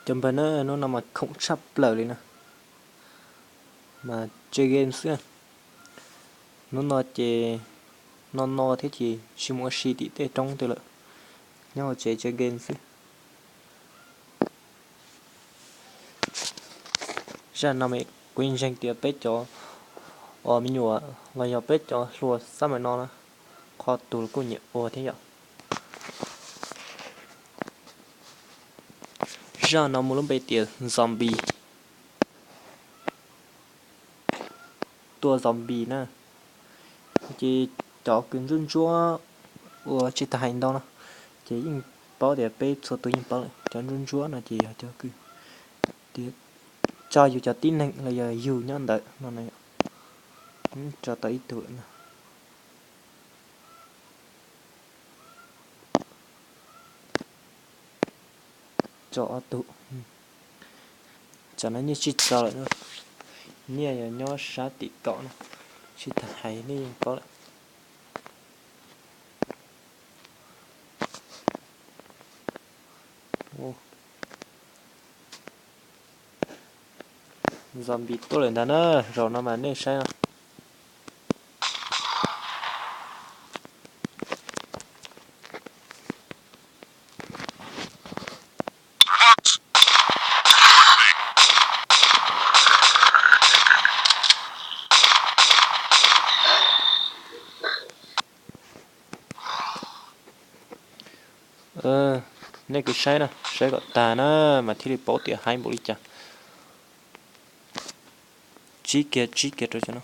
chấm bên nó nằm mà không sắp lờ đi nè mà chơi game xưa nó chơi nó thế thì chỉ muốn xí tí tê trong thôi lợ nhau chơi game xưa ra nằm ấy quên danh tiệt pet cho mình nhủ và nhỏ pet cho lùa sao mà nó kho tủ của nhẹ thế nhở ra nó muốn bị tiệt zombie tua zombie nè chỉ cho cứng run chúa chỉ thành đâu nè chỉ những bao để pet số tự nhiên bao cho run chúa là chỉ cho cứ tiệt cho dù cho tin này là giờ dù nhá đợi nó này cho tới tuổi nè cho tụ cho nó như chít cho lại nữa như là nhó sát tị cọ nè chít hay đi có lại zombie tôi lên đó nữa rồi nó mà nên sao nên cứ sai nè sai gọi ta nó mà thì bỏ tiền hai bộ đi chả chi kia rồi cho nó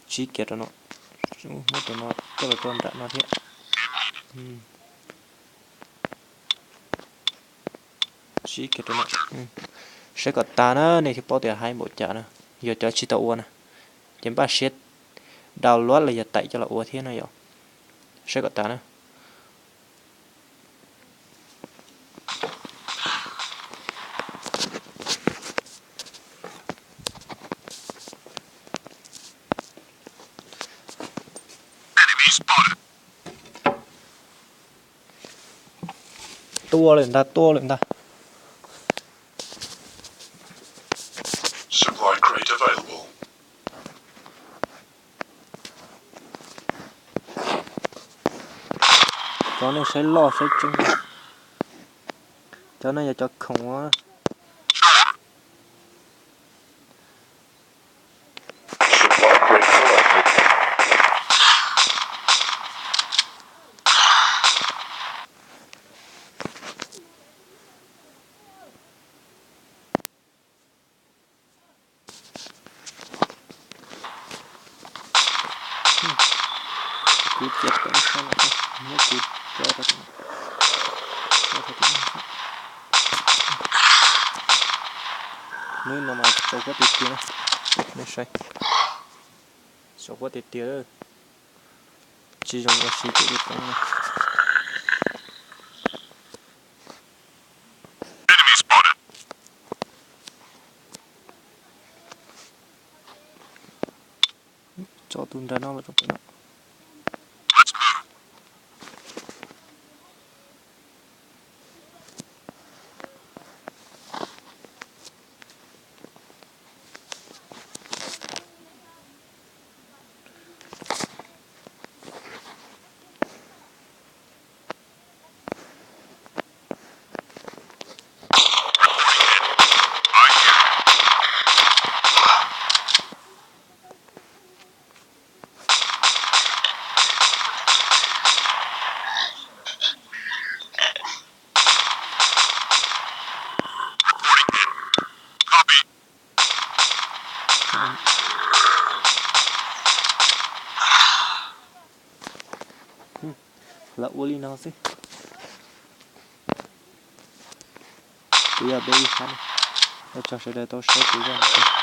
chi kia rồi nó mất tụi nó cho là con đã nó thế chi kia rồi nó sai gọi ta nó này thì bỏ tiền hai bộ chả nè giờ cho chi tàu nè chém ba xét đào loát là giờ tại cho là ua thế này rồi sai gọi ta nè tua lên ta Supply crate available. cho nên sẽ lo sẽ chung cho nên giờ cho không á Supply crate collected. cút chết cái sao này nó cút cho ra nơi nào mà sâu quá tiệt kia này sai sâu quá tiệt tiệt chỉ dùng cái xí cái con này Enemy spotted. cho tung ra nó là trong cái nó Let's move. là uli nó xí bây giờ bây giờ cho sẽ để tôi sẽ chỉ ra